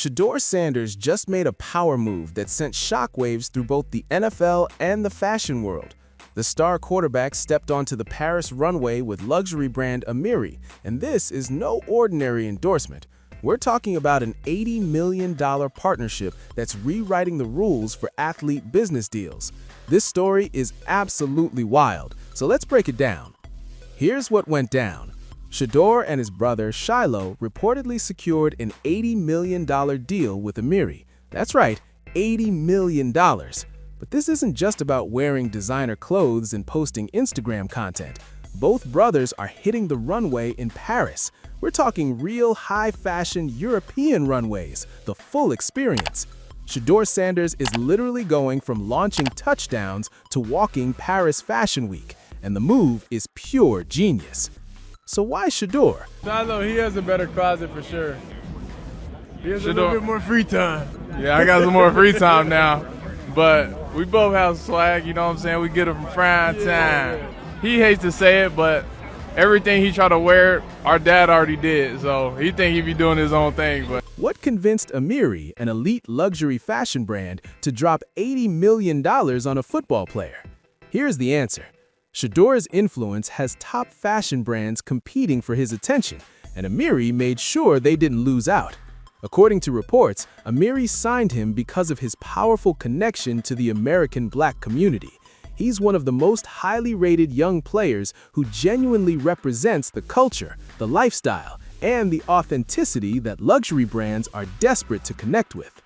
Shedeur Sanders just made a power move that sent shockwaves through both the NFL and the fashion world. The star quarterback stepped onto the Paris runway with luxury brand Amiri, and this is no ordinary endorsement. We're talking about an $80 million partnership that's rewriting the rules for athlete business deals. This story is absolutely wild, so let's break it down. Here's what went down. Shedeur and his brother Shiloh reportedly secured an $80 million deal with Amiri. That's right, $80 million. But this isn't just about wearing designer clothes and posting Instagram content. Both brothers are hitting the runway in Paris. We're talking real high-fashion European runways, the full experience. Shedeur Sanders is literally going from launching touchdowns to walking Paris Fashion Week, and the move is pure genius. So why Shedeur? I know he has a better closet for sure. He has a little bit more free time. Yeah, I got some more free time now. But we both have swag, you know what I'm saying? We get it from prime time. Yeah. He hates to say it, but everything he try to wear, our dad already did. So he think he be doing his own thing. But what convinced Amiri, an elite luxury fashion brand, to drop $80 million on a football player? Here's the answer. Shedeur's influence has top fashion brands competing for his attention, and Amiri made sure they didn't lose out. According to reports, Amiri signed him because of his powerful connection to the American black community. He's one of the most highly rated young players who genuinely represents the culture, the lifestyle, and the authenticity that luxury brands are desperate to connect with.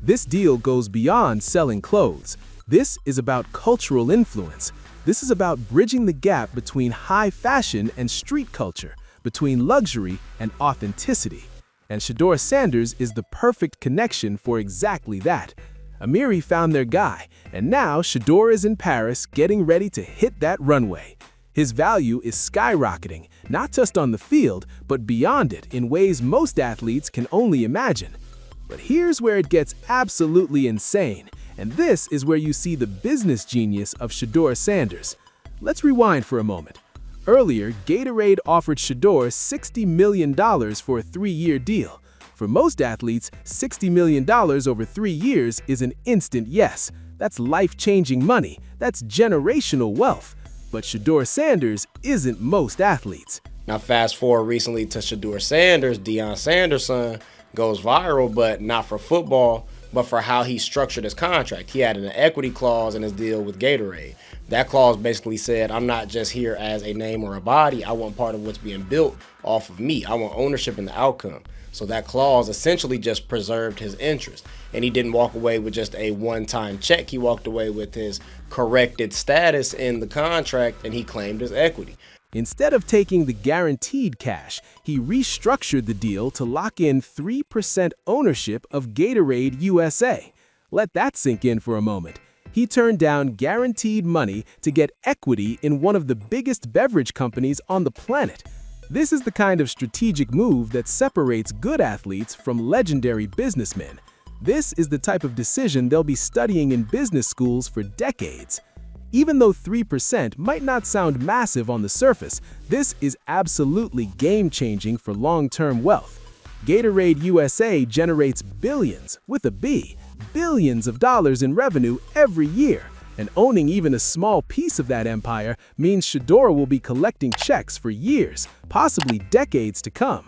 This deal goes beyond selling clothes. This is about cultural influence. This is about bridging the gap between high fashion and street culture, between luxury and authenticity. And Shedeur Sanders is the perfect connection for exactly that. Amiri found their guy, and now Shedeur is in Paris getting ready to hit that runway. His value is skyrocketing, not just on the field, but beyond it in ways most athletes can only imagine. But here's where it gets absolutely insane. And this is where you see the business genius of Shedeur Sanders. Let's rewind for a moment. Earlier, Gatorade offered Shedeur $60 million for a 3-year deal. For most athletes, $60 million over 3 years is an instant yes. That's life-changing money. That's generational wealth. But Shedeur Sanders isn't most athletes. Now fast forward recently to Shedeur Sanders, Deion Sanders' son, goes viral, but not for football, but for how he structured his contract. He had an equity clause in his deal with Gatorade. That clause basically said, I'm not just here as a name or a body. I want part of what's being built off of me. I want ownership in the outcome. So that clause essentially just preserved his interest. And he didn't walk away with just a one-time check. He walked away with his corrected status in the contract, and he claimed his equity. Instead of taking the guaranteed cash, he restructured the deal to lock in 3% ownership of Gatorade USA. Let that sink in for a moment. He turned down guaranteed money to get equity in one of the biggest beverage companies on the planet. This is the kind of strategic move that separates good athletes from legendary businessmen. This is the type of decision they'll be studying in business schools for decades. Even though 3% might not sound massive on the surface, this is absolutely game-changing for long-term wealth. Gatorade USA generates billions, with a B, billions of dollars in revenue every year, and owning even a small piece of that empire means Shedeur will be collecting checks for years, possibly decades to come.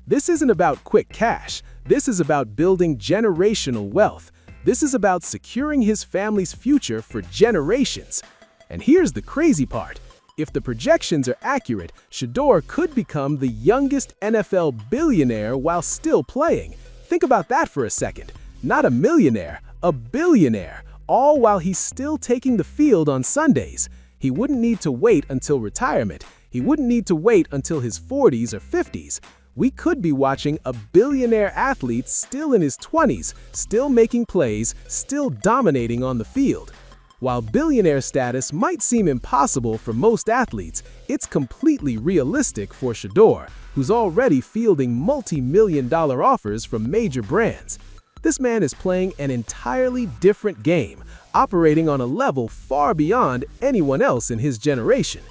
This isn't about quick cash. This is about building generational wealth. This is about securing his family's future for generations. And here's the crazy part. If the projections are accurate, Shedeur could become the youngest NFL billionaire while still playing. Think about that for a second. Not a millionaire, a billionaire, all while he's still taking the field on Sundays. He wouldn't need to wait until retirement. He wouldn't need to wait until his 40s or 50s. We could be watching a billionaire athlete still in his 20s, still making plays, still dominating on the field. While billionaire status might seem impossible for most athletes, it's completely realistic for Shedeur, who's already fielding multi-million-dollar offers from major brands. This man is playing an entirely different game, operating on a level far beyond anyone else in his generation.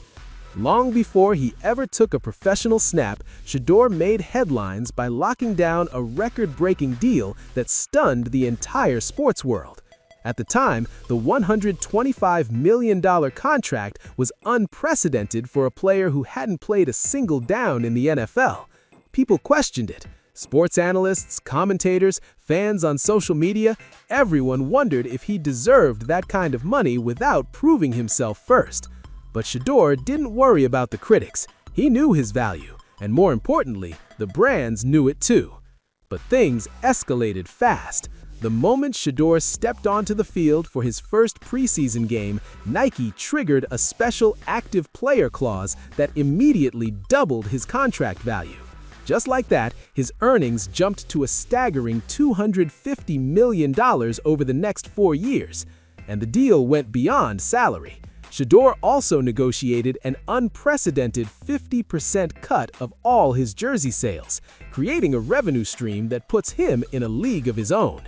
Long before he ever took a professional snap, Shedeur made headlines by locking down a record-breaking deal that stunned the entire sports world. At the time, the $125 million contract was unprecedented for a player who hadn't played a single down in the NFL. People questioned it. Sports analysts, commentators, fans on social media, everyone wondered if he deserved that kind of money without proving himself first. But Shedeur didn't worry about the critics. He knew his value, and more importantly, the brands knew it too. But things escalated fast. The moment Shedeur stepped onto the field for his first preseason game, Nike triggered a special active player clause that immediately doubled his contract value. Just like that, his earnings jumped to a staggering $250 million over the next 4 years. And the deal went beyond salary. Shedeur also negotiated an unprecedented 50% cut of all his jersey sales, creating a revenue stream that puts him in a league of his own.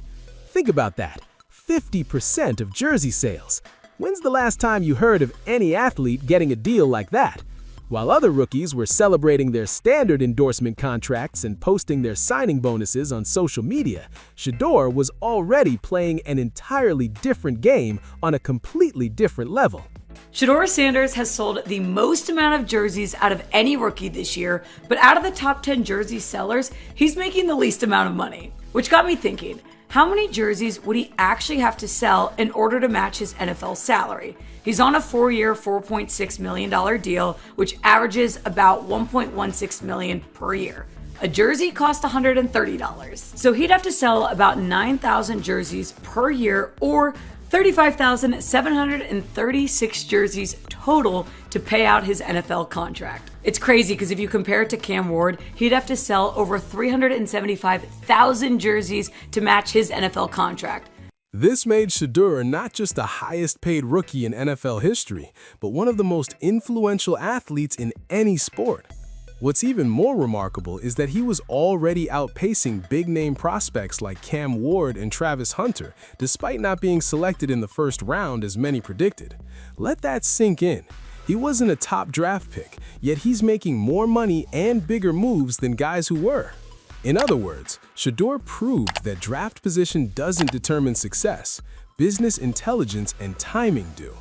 Think about that, 50% of jersey sales. When's the last time you heard of any athlete getting a deal like that? While other rookies were celebrating their standard endorsement contracts and posting their signing bonuses on social media, Shedeur was already playing an entirely different game on a completely different level. Shedeur Sanders has sold the most amount of jerseys out of any rookie this year, but out of the top 10 jersey sellers, he's making the least amount of money. Which got me thinking, how many jerseys would he actually have to sell in order to match his NFL salary? He's on a 4-year, $4.6 million deal, which averages about $1.16 million per year. A jersey costs $130, so he'd have to sell about 9,000 jerseys per year or 35,736 jerseys total to pay out his NFL contract. It's crazy because if you compare it to Cam Ward, he'd have to sell over 375,000 jerseys to match his NFL contract. This made Shedeur not just the highest-paid rookie in NFL history, but one of the most influential athletes in any sport. What's even more remarkable is that he was already outpacing big-name prospects like Cam Ward and Travis Hunter, despite not being selected in the first round as many predicted. Let that sink in. He wasn't a top draft pick, yet he's making more money and bigger moves than guys who were. In other words, Shedeur proved that draft position doesn't determine success. Business intelligence and timing do.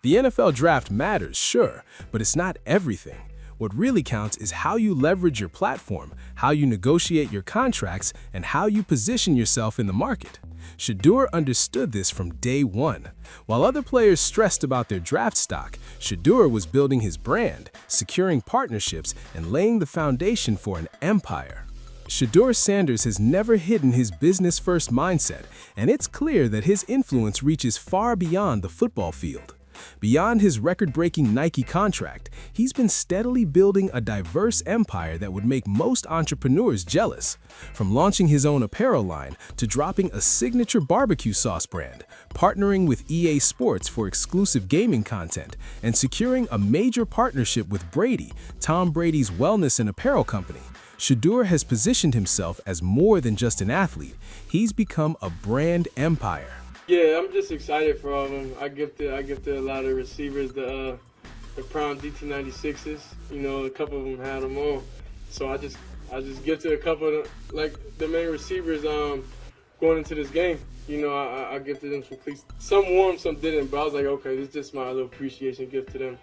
The NFL draft matters, sure, but it's not everything. What really counts is how you leverage your platform, how you negotiate your contracts, and how you position yourself in the market. Shedeur understood this from day one. While other players stressed about their draft stock, Shedeur was building his brand, securing partnerships, and laying the foundation for an empire. Shedeur Sanders has never hidden his business-first mindset, and it's clear that his influence reaches far beyond the football field. Beyond his record-breaking Nike contract, he's been steadily building a diverse empire that would make most entrepreneurs jealous. From launching his own apparel line to dropping a signature barbecue sauce brand, partnering with EA Sports for exclusive gaming content, and securing a major partnership with Brady, Tom Brady's wellness and apparel company, Shedeur has positioned himself as more than just an athlete. He's become a brand empire. Yeah, I'm just excited for all of them. I gifted a lot of receivers the Prime DT96s. You know, a couple of them had them on, so I just gifted a couple of like the main receivers going into this game. You know, I gifted them some cleats. Some won, some didn't, but I was like, okay, this is just my little appreciation gift to them,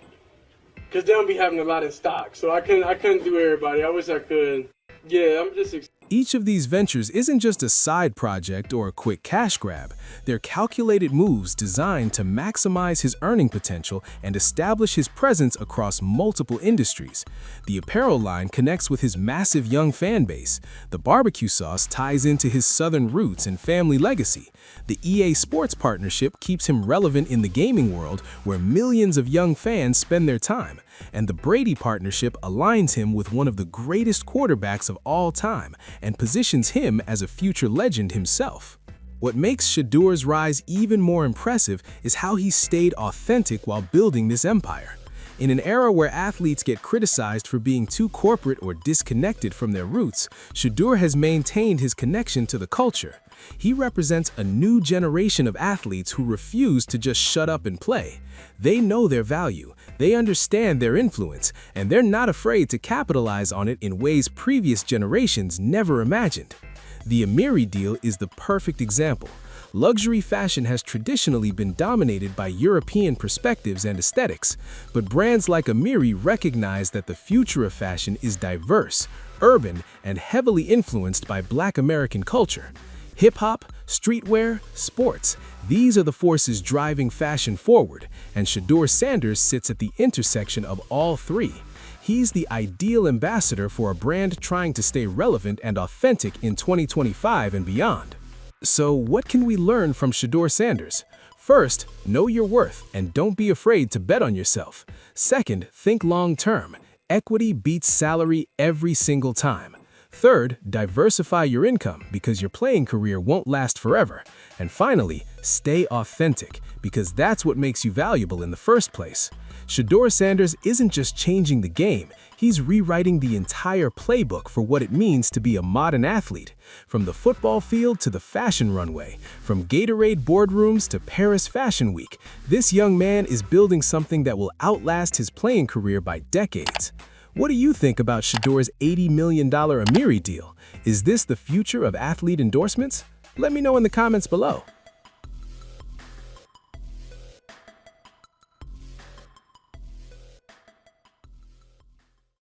because they don't be having a lot in stock, so I couldn't do everybody. I wish I could. Yeah, I'm just excited. Each of these ventures isn't just a side project or a quick cash grab. They're calculated moves designed to maximize his earning potential and establish his presence across multiple industries. The apparel line connects with his massive young fan base. The barbecue sauce ties into his Southern roots and family legacy. The EA Sports partnership keeps him relevant in the gaming world, where millions of young fans spend their time. And the Brady partnership aligns him with one of the greatest quarterbacks of all time and positions him as a future legend himself. What makes Shedeur's rise even more impressive is how he stayed authentic while building this empire. In an era where athletes get criticized for being too corporate or disconnected from their roots, Shedeur has maintained his connection to the culture. He represents a new generation of athletes who refuse to just shut up and play. They know their value. They understand their influence, and they're not afraid to capitalize on it in ways previous generations never imagined. The Amiri deal is the perfect example. Luxury fashion has traditionally been dominated by European perspectives and aesthetics, but brands like Amiri recognize that the future of fashion is diverse, urban, and heavily influenced by Black American culture. Hip-hop, streetwear, sports, these are the forces driving fashion forward, and Shedeur Sanders sits at the intersection of all three. He's the ideal ambassador for a brand trying to stay relevant and authentic in 2025 and beyond. So what can we learn from Shedeur Sanders? First, know your worth and don't be afraid to bet on yourself. Second, think long-term. Equity beats salary every single time. Third, diversify your income because your playing career won't last forever. And finally, stay authentic because that's what makes you valuable in the first place. Shedeur Sanders isn't just changing the game, he's rewriting the entire playbook for what it means to be a modern athlete. From the football field to the fashion runway, from Gatorade boardrooms to Paris Fashion Week, this young man is building something that will outlast his playing career by decades. What do you think about Shedeur's $80 million Amiri deal? Is this the future of athlete endorsements? Let me know in the comments below.